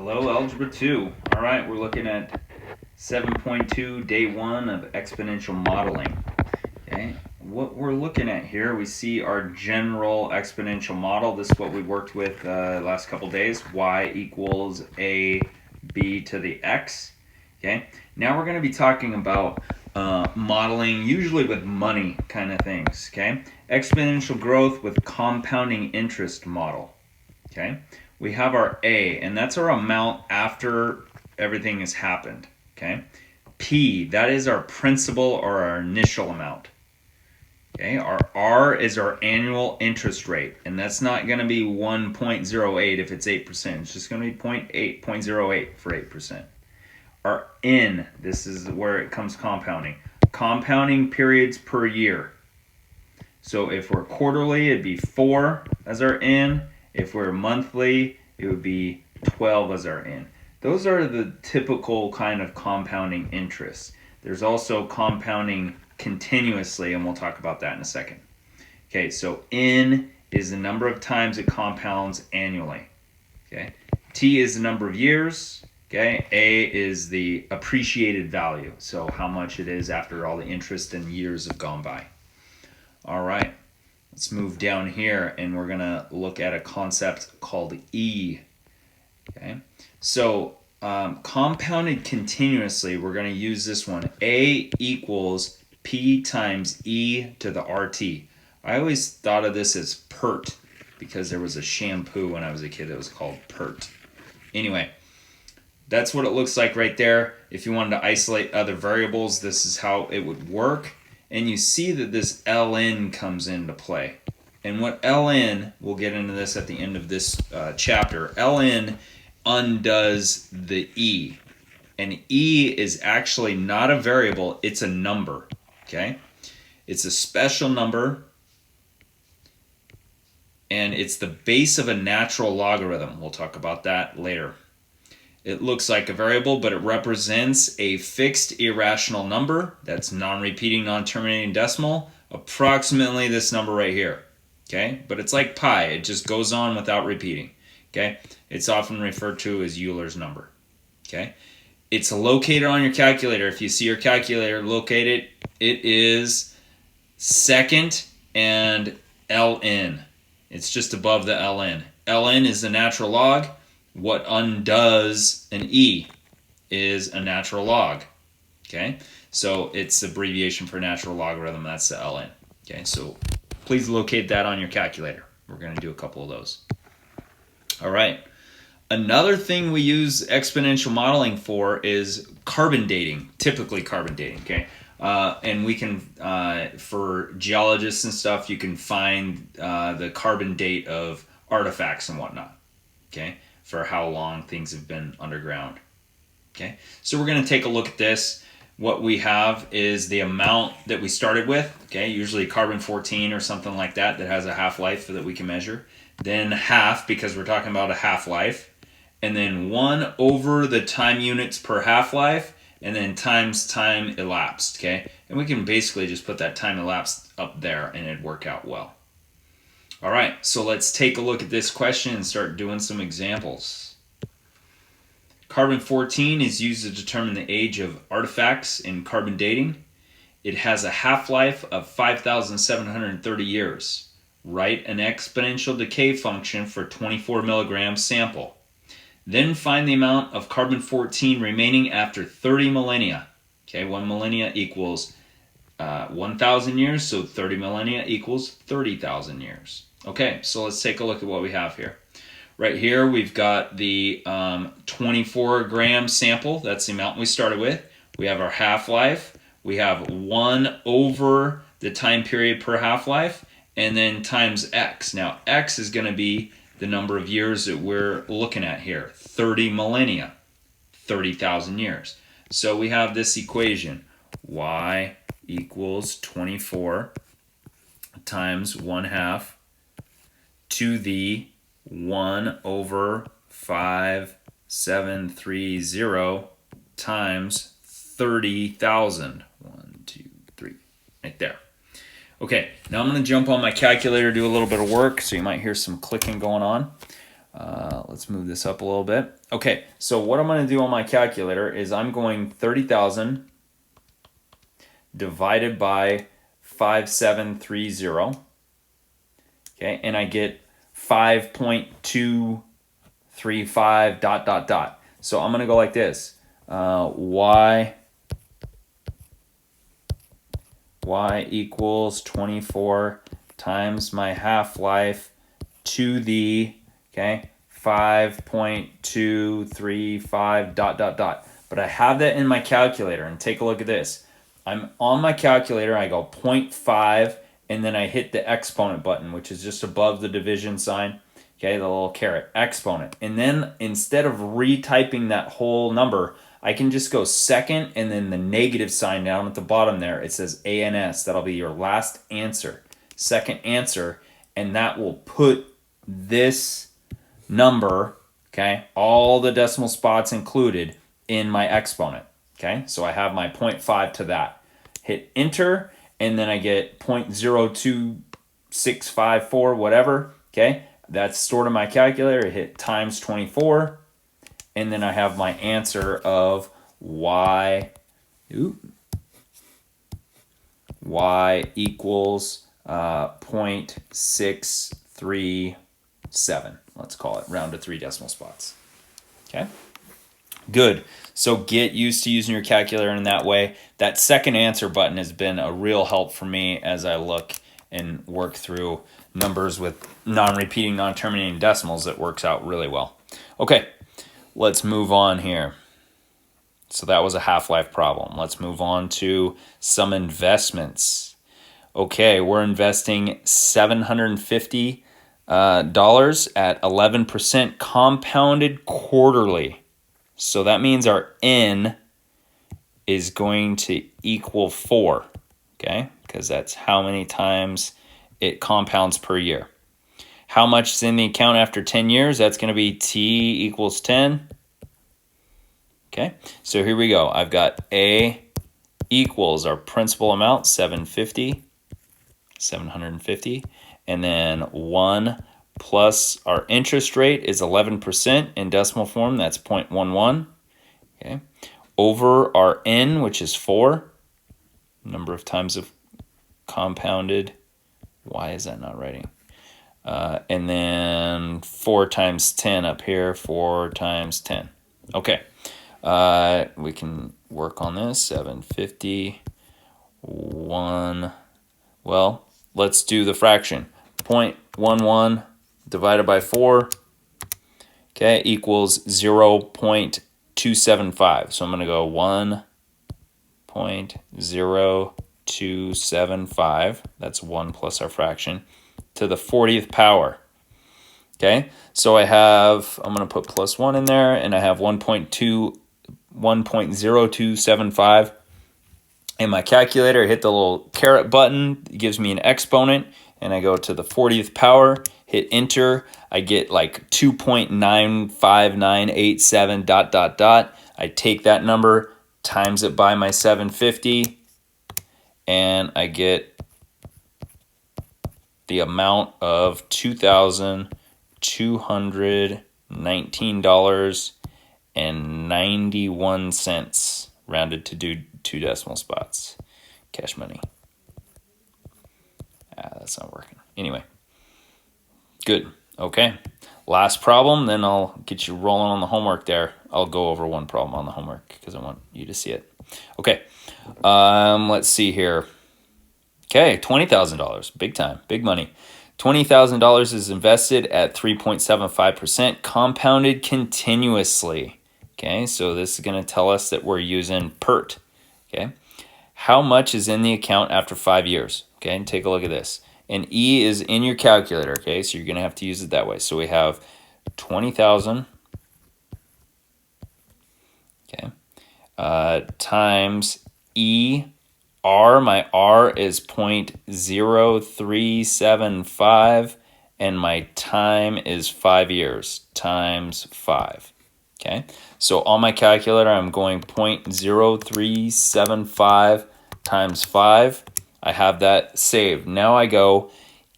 Hello, Algebra 2. All right, we're looking at 7.2, day 1 of exponential modeling. Okay, what we're looking at here, we see our general exponential model. This is what we worked with last couple days. Y equals ab to the x. Okay, now we're going to be talking about modeling, usually with money kind of things. Okay, exponential growth with compounding interest model. Okay, we have our A, and that's our amount after everything has happened. Okay, P, that is our principal or our initial amount. Okay, our R is our annual interest rate, and that's not going to be 1.08 if it's 8%. It's just going to be 0.08 for 8%. Our N, this is where it comes compounding. Compounding periods per year. So if we're quarterly, it'd be 4 as our N. If we're monthly, it would be 12 as our N. Those are the typical kind of compounding interests. There's also compounding continuously, and we'll talk about that in a second. Okay, so N is the number of times it compounds annually. Okay, T is the number of years. Okay, A is the appreciated value, so how much it is after all the interest and years have gone by. All right. Let's move down here and we're going to look at a concept called E. Okay, so compounded continuously, we're going to use this one. A equals P times E to the RT. I always thought of this as PERT because there was a shampoo when I was a kid that was called PERT. Anyway, that's what it looks like right there. If you wanted to isolate other variables, this is how it would work. And you see that this ln comes into play. And what ln, we'll get into this at the end of this chapter, ln undoes the e. And e is actually not a variable, it's a number. Okay? It's a special number, and it's the base of a natural logarithm. We'll talk about that later. It looks like a variable, but it represents a fixed irrational number that's non-repeating, non-terminating decimal, approximately this number right here. Okay, but it's like pi, it just goes on without repeating. Okay, it's often referred to as Euler's number. Okay, it's located on your calculator. If you see your calculator located, it is second and ln. It's just above the ln. Ln is the natural log. What undoes an e is a natural log. Okay, so it's abbreviation for natural logarithm. That's the ln. Okay, so please locate that on your calculator. We're going to do a couple of those. All right. Another thing we use exponential modeling for is carbon dating, typically carbon dating. Okay, and we can, for geologists and stuff, you can find the carbon date of artifacts and whatnot. Okay, for how long things have been underground. Okay, so we're going to take a look at this. What we have is the amount that we started with, okay, usually carbon-14 or something like that has a half-life that we can measure. Then half, because we're talking about a half-life. And then 1 over the time units per half-life, and then times time elapsed, okay? And we can basically just put that time elapsed up there and it'd work out well. All right, so let's take a look at this question and start doing some examples. Carbon-14 is used to determine the age of artifacts in carbon dating. It has a half-life of 5,730 years. Write an exponential decay function for 24 milligram sample. Then find the amount of carbon-14 remaining after 30 millennia. Okay, 1 millennia equals 1,000 years, so 30 millennia equals 30,000 years. Okay, so let's take a look at what we have here. Right here, we've got the 24-gram sample. That's the amount we started with. We have our half-life. We have 1 over the time period per half-life, and then times x. Now, x is going to be the number of years that we're looking at here. 30 millennia, 30,000 years. So we have this equation, y equals 24 times 1/2 to the 1 over 5,730 times 30,000. 1, 2, 3, right there. Okay, now I'm going to jump on my calculator, do a little bit of work, so you might hear some clicking going on. Let's move this up a little bit. Okay, so what I'm going to do on my calculator is I'm going 30,000 divided by 5730. Okay, and I get 5.235 dot dot dot. So I'm going to go like this. Y equals 24 times my half-life to the, okay, 5.235 dot dot dot. But I have that in my calculator, and take a look at this. I'm on my calculator, I go 0.5, and then I hit the exponent button, which is just above the division sign, okay, the little caret, exponent. And then instead of retyping that whole number, I can just go second and then the negative sign down at the bottom there. It says ANS. That'll be your last answer, second answer, and that will put this number, okay, all the decimal spots included, in my exponent. Okay, so I have my 0.5 to that. Hit enter, and then I get 0.02654, whatever. Okay, that's stored in my calculator. Hit times 24, and then I have my answer of y equals 0.637. Let's call it, round to 3 decimal spots. Okay, good. So get used to using your calculator in that way. That second answer button has been a real help for me as I look and work through numbers with non-repeating, non-terminating decimals. It works out really well. Okay, let's move on here. So that was a half-life problem. Let's move on to some investments. Okay, we're investing $750 at 11% compounded quarterly. So that means our N is going to equal 4, okay? Because that's how many times it compounds per year. How much is in the account after 10 years? That's going to be T equals 10. Okay, so here we go. I've got A equals our principal amount, 750, and then 1 plus our interest rate is 11% in decimal form. That's 0.11. Okay, over our N, which is 4, number of times of compounded. Why is that not writing? And then 4 times 10 up here, 4 times 10. Okay, we can work on this, 750, 1, well, let's do the fraction. 0.11 divided by 4, okay, equals 0.275. So I'm going to go 1.0275, that's 1 plus our fraction, to the 40th power. Okay, so I'm going to put plus 1 in there, and I have 1.0275. In my calculator, I hit the little caret button. It gives me an exponent, and I go to the 40th power, hit enter. I get like 2.95987 dot dot dot. I take that number, times it by my 750, and I get the amount of $2,219.91, rounded to do 2 decimal spots. Cash money. That's not working. Anyway, good. Okay, last problem, then I'll get you rolling on the homework there. I'll go over one problem on the homework because I want you to see it. Okay, let's see here. Okay, $20,000, big time, big money. $20,000 is invested at 3.75% compounded continuously. Okay, so this is going to tell us that we're using PERT. Okay, how much is in the account after 5 years? Okay, and take a look at this. And E is in your calculator, okay, so you're going to have to use it that way. So we have 20,000, okay, times E. R, my R is 0.0375, and my time is 5 years, times 5. Okay, so on my calculator, I'm going 0.0375 times 5. I have that saved. Now I go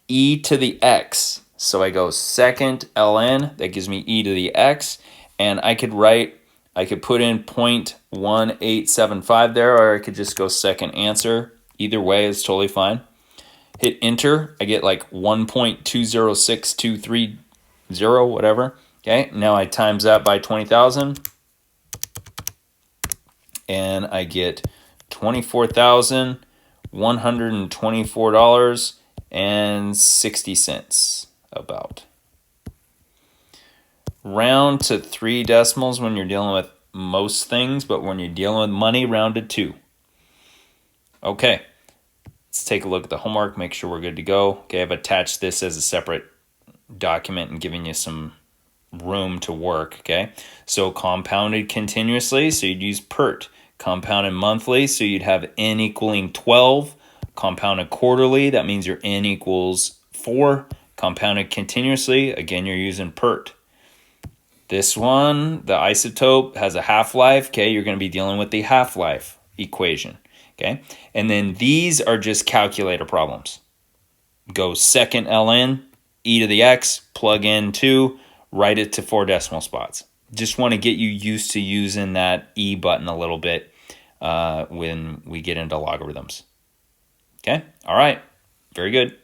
E to the X. So I go second ln, that gives me e to the x, and I could put in 0.1875 there, or I could just go second answer. Either way is totally fine. Hit enter, I get like 1.206230, whatever. Okay, now I times that by 20,000, and I get $24,124.60 about. Round to 3 decimals when you're dealing with most things, but when you're dealing with money, round to 2. Okay, let's take a look at the homework, make sure we're good to go. Okay, I've attached this as a separate document and giving you some room to work. Okay, so compounded continuously, so you'd use PERT. Compounded monthly, so you'd have n equaling 12. Compounded quarterly, that means your n equals 4. Compounded continuously, again, you're using PERT. This one, the isotope, has a half-life. Okay, you're going to be dealing with the half-life equation. Okay, and then these are just calculator problems. Go second ln, e to the x, plug in 2, write it to 4 decimal spots. Just want to get you used to using that E button a little bit when we get into logarithms. Okay, all right, very good.